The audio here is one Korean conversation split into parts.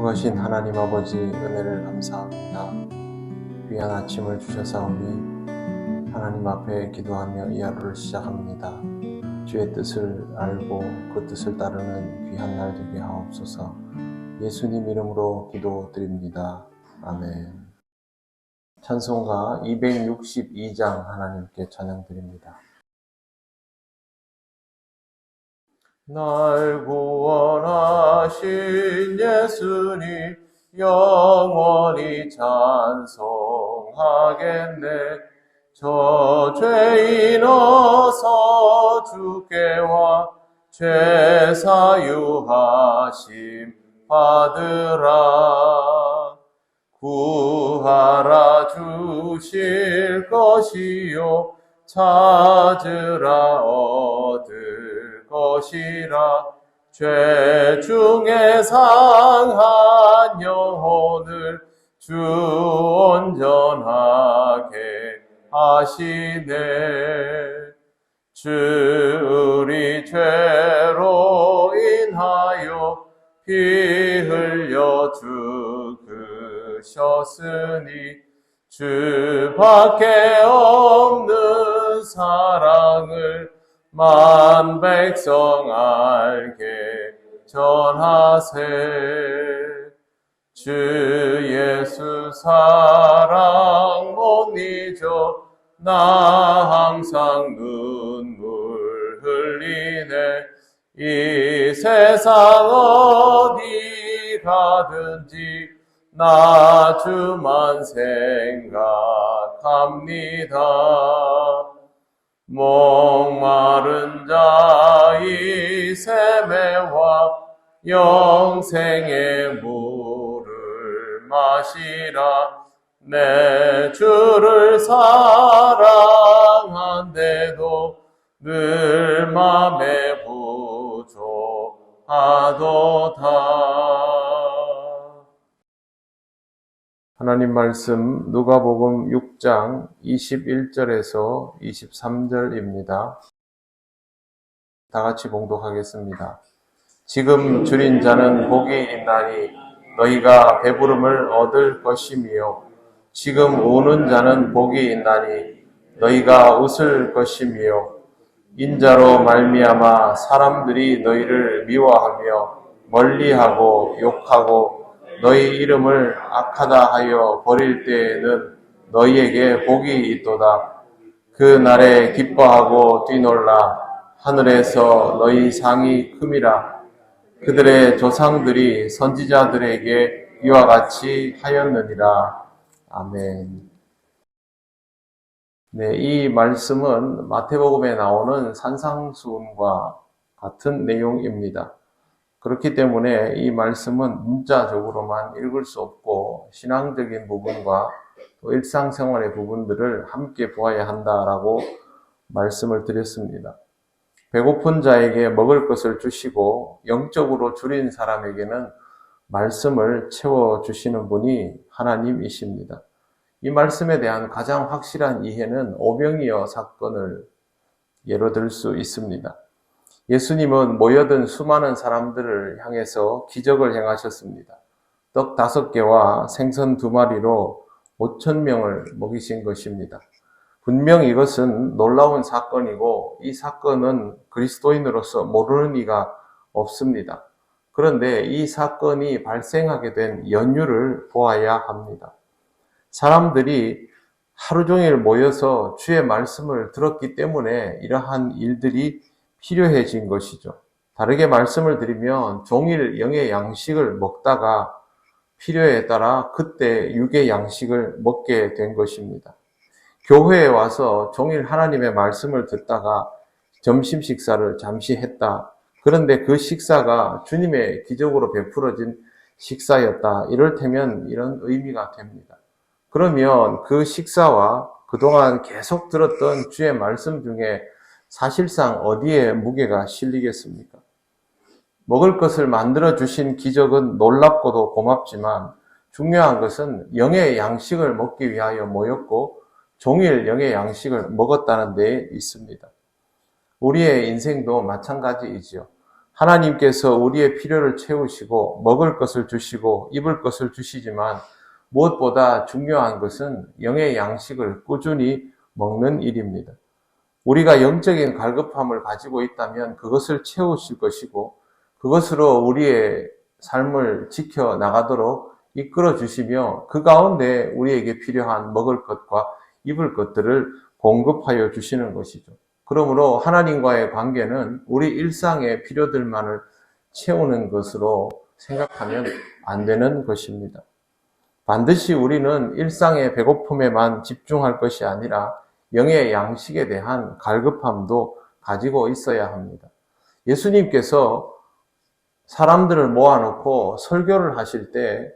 거룩하신 하나님 아버지 은혜를 감사합니다. 귀한 아침을 주셔사오니 하나님 앞에 기도하며 이 하루를 시작합니다. 주의 뜻을 알고 그 뜻을 따르는 귀한 날 되게 하옵소서. 예수님 이름으로 기도드립니다. 아멘. 찬송가 262장 하나님께 찬양드립니다. 날 구원하신 예수님 영원히 찬송하겠네. 저 죄인 어서 주께 와 죄 사유하심 받으라. 구하라 주실 것이요 찾으라 얻을 것이라. 죄 중에 상한 영혼을 주 온전하게 하시네. 주 우리 죄로 인하여 피 흘려 죽으셨으니 주밖에 없는 사랑을 만 백성 알게 전하세. 주 예수 사랑 못 잊어 나 항상 눈물 흘리네. 이 세상 어디 가든지 나 주만 생각합니다. 목마른 자의 샘에와 영생의 물을 마시라. 내 주를 사랑한데도 늘 맘에 부족하도다. 하나님 말씀 누가복음 6장 21절에서 23절입니다. 다 같이 봉독하겠습니다. 지금 줄인 자는 복이 있나니 너희가 배부름을 얻을 것이며 지금 우는 자는 복이 있나니 너희가 웃을 것이며 인자로 말미암아 사람들이 너희를 미워하며 멀리하고 욕하고 너희 이름을 악하다 하여 버릴 때에는 너희에게 복이 있도다. 그 날에 기뻐하고 뛰놀라. 하늘에서 너희 상이 큼이라. 그들의 조상들이 선지자들에게 이와 같이 하였느니라. 아멘. 네, 이 말씀은 마태복음에 나오는 산상수훈과 같은 내용입니다. 그렇기 때문에 이 말씀은 문자적으로만 읽을 수 없고 신앙적인 부분과 또 일상생활의 부분들을 함께 보아야 한다라고 말씀을 드렸습니다. 배고픈 자에게 먹을 것을 주시고 영적으로 줄인 사람에게는 말씀을 채워주시는 분이 하나님이십니다. 이 말씀에 대한 가장 확실한 이해는 오병이어 사건을 예로 들 수 있습니다. 예수님은 모여든 수많은 사람들을 향해서 기적을 행하셨습니다. 떡 5개와 생선 2마리로 5,000명을 먹이신 것입니다. 분명 이것은 놀라운 사건이고 이 사건은 그리스도인으로서 모르는 이가 없습니다. 그런데 이 사건이 발생하게 된 연유를 보아야 합니다. 사람들이 하루 종일 모여서 주의 말씀을 들었기 때문에 이러한 일들이 필요해진 것이죠. 다르게 말씀을 드리면 종일 영의 양식을 먹다가 필요에 따라 그때 육의 양식을 먹게 된 것입니다. 교회에 와서 종일 하나님의 말씀을 듣다가 점심 식사를 잠시 했다. 그런데 그 식사가 주님의 기적으로 베풀어진 식사였다. 이럴테면 이런 의미가 됩니다. 그러면 그 식사와 그동안 계속 들었던 주의 말씀 중에 사실상 어디에 무게가 실리겠습니까? 먹을 것을 만들어주신 기적은 놀랍고도 고맙지만 중요한 것은 영의 양식을 먹기 위하여 모였고 종일 영의 양식을 먹었다는 데에 있습니다. 우리의 인생도 마찬가지이지요. 하나님께서 우리의 필요를 채우시고 먹을 것을 주시고 입을 것을 주시지만 무엇보다 중요한 것은 영의 양식을 꾸준히 먹는 일입니다. 우리가 영적인 갈급함을 가지고 있다면 그것을 채우실 것이고 그것으로 우리의 삶을 지켜 나가도록 이끌어 주시며 그 가운데 우리에게 필요한 먹을 것과 입을 것들을 공급하여 주시는 것이죠. 그러므로 하나님과의 관계는 우리 일상의 필요들만을 채우는 것으로 생각하면 안 되는 것입니다. 반드시 우리는 일상의 배고픔에만 집중할 것이 아니라 영의 양식에 대한 갈급함도 가지고 있어야 합니다. 예수님께서 사람들을 모아놓고 설교를 하실 때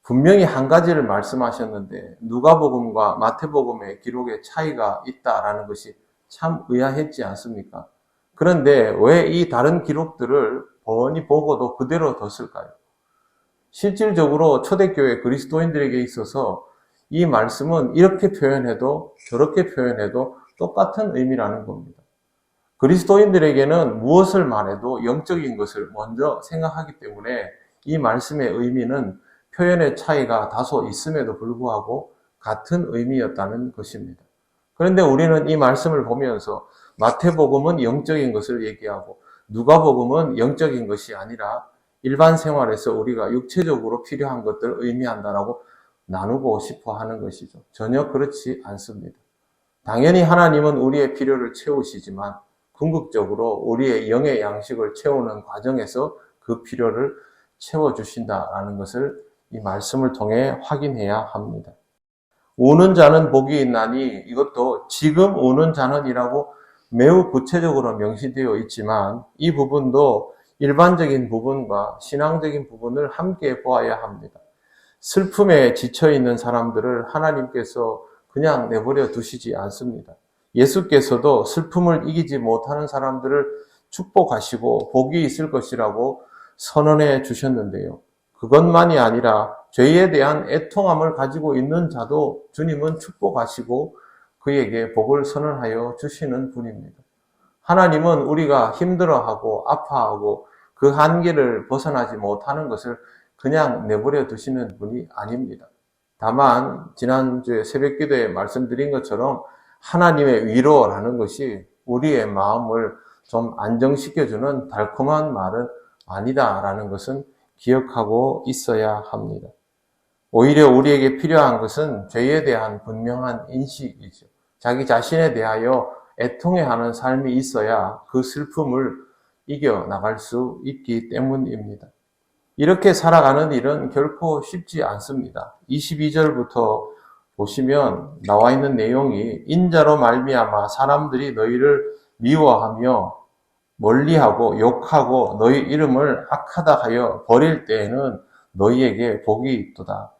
분명히 한 가지를 말씀하셨는데 누가복음과 마태복음의 기록의 차이가 있다라는 것이 참 의아했지 않습니까? 그런데 왜 이 다른 기록들을 번이 보고도 그대로 뒀을까요? 실질적으로 초대교회 그리스도인들에게 있어서 이 말씀은 이렇게 표현해도 저렇게 표현해도 똑같은 의미라는 겁니다. 그리스도인들에게는 무엇을 말해도 영적인 것을 먼저 생각하기 때문에 이 말씀의 의미는 표현의 차이가 다소 있음에도 불구하고 같은 의미였다는 것입니다. 그런데 우리는 이 말씀을 보면서 마태복음은 영적인 것을 얘기하고 누가복음은 영적인 것이 아니라 일반 생활에서 우리가 육체적으로 필요한 것들을 의미한다라고 나누고 싶어 하는 것이죠. 전혀 그렇지 않습니다. 당연히 하나님은 우리의 필요를 채우시지만 궁극적으로 우리의 영의 양식을 채우는 과정에서 그 필요를 채워주신다라는 것을 이 말씀을 통해 확인해야 합니다. 우는 자는 복이 있나니 이것도 지금 우는 자는이라고 매우 구체적으로 명시되어 있지만 이 부분도 일반적인 부분과 신앙적인 부분을 함께 보아야 합니다. 슬픔에 지쳐있는 사람들을 하나님께서 그냥 내버려 두시지 않습니다. 예수께서도 슬픔을 이기지 못하는 사람들을 축복하시고 복이 있을 것이라고 선언해 주셨는데요. 그것만이 아니라 죄에 대한 애통함을 가지고 있는 자도 주님은 축복하시고 그에게 복을 선언하여 주시는 분입니다. 하나님은 우리가 힘들어하고 아파하고 그 한계를 벗어나지 못하는 것을 그냥 내버려 두시는 분이 아닙니다. 다만 지난주에 새벽기도에 말씀드린 것처럼 하나님의 위로라는 것이 우리의 마음을 좀 안정시켜주는 달콤한 말은 아니다라는 것은 기억하고 있어야 합니다. 오히려 우리에게 필요한 것은 죄에 대한 분명한 인식이죠. 자기 자신에 대하여 애통해하는 삶이 있어야 그 슬픔을 이겨나갈 수 있기 때문입니다. 이렇게 살아가는 일은 결코 쉽지 않습니다. 22절부터 보시면 나와 있는 내용이 인자로 말미암아 사람들이 너희를 미워하며 멀리하고 욕하고 너희 이름을 악하다 하여 버릴 때에는 너희에게 복이 있도다.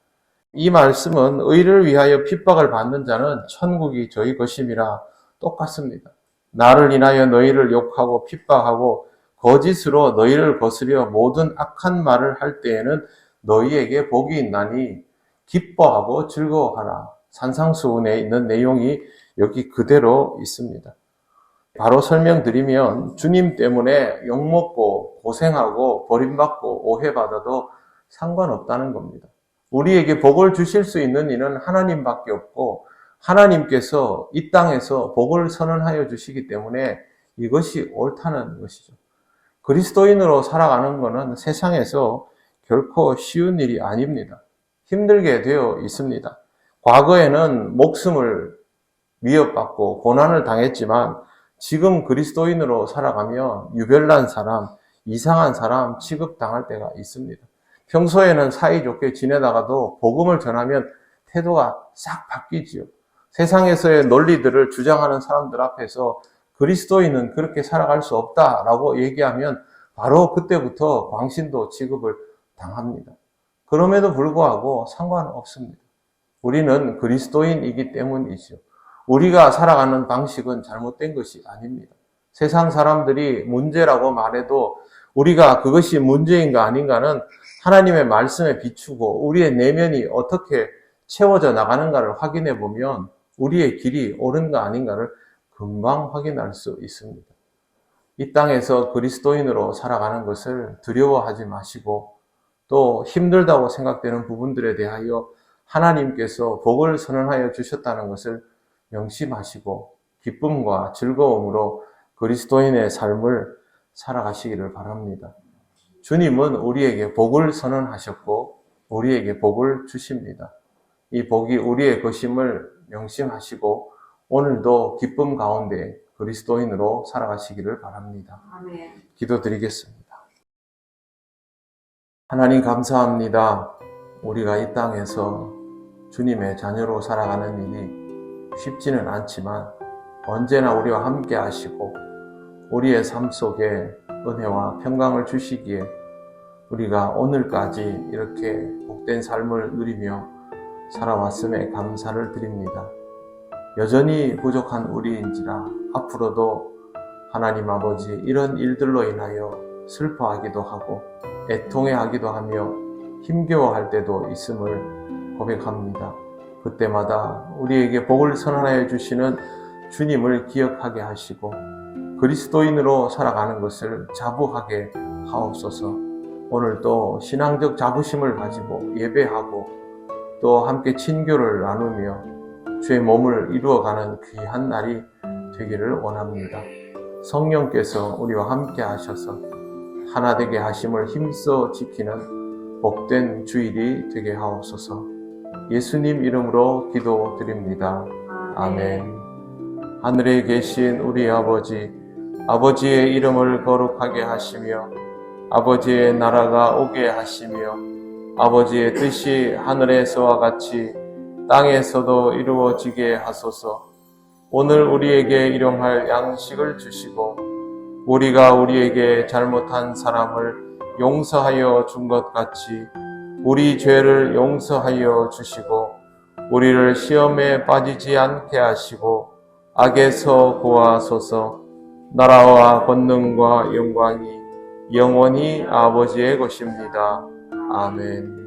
이 말씀은 의를 위하여 핍박을 받는 자는 천국이 저희 것임이라 똑같습니다. 나를 인하여 너희를 욕하고 핍박하고 거짓으로 너희를 거스려 모든 악한 말을 할 때에는 너희에게 복이 있나니 기뻐하고 즐거워하라. 산상수훈에 있는 내용이 여기 그대로 있습니다. 바로 설명드리면 주님 때문에 욕먹고 고생하고 버림받고 오해받아도 상관없다는 겁니다. 우리에게 복을 주실 수 있는 이는 하나님밖에 없고 하나님께서 이 땅에서 복을 선언하여 주시기 때문에 이것이 옳다는 것이죠. 그리스도인으로 살아가는 것은 세상에서 결코 쉬운 일이 아닙니다. 힘들게 되어 있습니다. 과거에는 목숨을 위협받고 고난을 당했지만 지금 그리스도인으로 살아가며 유별난 사람, 이상한 사람 취급당할 때가 있습니다. 평소에는 사이좋게 지내다가도 복음을 전하면 태도가 싹 바뀌지요. 세상에서의 논리들을 주장하는 사람들 앞에서 그리스도인은 그렇게 살아갈 수 없다라고 얘기하면 바로 그때부터 광신도 취급을 당합니다. 그럼에도 불구하고 상관없습니다. 우리는 그리스도인이기 때문이죠. 우리가 살아가는 방식은 잘못된 것이 아닙니다. 세상 사람들이 문제라고 말해도 우리가 그것이 문제인가 아닌가는 하나님의 말씀에 비추고 우리의 내면이 어떻게 채워져 나가는가를 확인해 보면 우리의 길이 옳은가 아닌가를 금방 확인할 수 있습니다. 이 땅에서 그리스도인으로 살아가는 것을 두려워하지 마시고 또 힘들다고 생각되는 부분들에 대하여 하나님께서 복을 선언하여 주셨다는 것을 명심하시고 기쁨과 즐거움으로 그리스도인의 삶을 살아가시기를 바랍니다. 주님은 우리에게 복을 선언하셨고 우리에게 복을 주십니다. 이 복이 우리의 것임을 명심하시고 오늘도 기쁨 가운데 그리스도인으로 살아가시기를 바랍니다. 아멘. 기도드리겠습니다. 하나님 감사합니다. 우리가 이 땅에서 주님의 자녀로 살아가는 일이 쉽지는 않지만 언제나 우리와 함께 하시고 우리의 삶 속에 은혜와 평강을 주시기에 우리가 오늘까지 이렇게 복된 삶을 누리며 살아왔음에 감사를 드립니다. 여전히 부족한 우리인지라 앞으로도 하나님 아버지 이런 일들로 인하여 슬퍼하기도 하고 애통해하기도 하며 힘겨워할 때도 있음을 고백합니다. 그때마다 우리에게 복을 선언하여 주시는 주님을 기억하게 하시고 그리스도인으로 살아가는 것을 자부하게 하옵소서. 오늘도 신앙적 자부심을 가지고 예배하고 또 함께 친교를 나누며 주의 몸을 이루어가는 귀한 날이 되기를 원합니다. 성령께서 우리와 함께 하셔서 하나 되게 하심을 힘써 지키는 복된 주일이 되게 하옵소서. 예수님 이름으로 기도드립니다. 아멘. 하늘에 계신 우리 아버지, 아버지의 이름을 거룩하게 하시며 아버지의 나라가 오게 하시며 아버지의 뜻이 하늘에서와 같이 땅에서도 이루어지게 하소서. 오늘 우리에게 일용할 양식을 주시고 우리가 우리에게 잘못한 사람을 용서하여 준 것 같이 우리 죄를 용서하여 주시고 우리를 시험에 빠지지 않게 하시고 악에서 구하소서. 나라와 권능과 영광이 영원히 아버지의 것입니다. 아멘.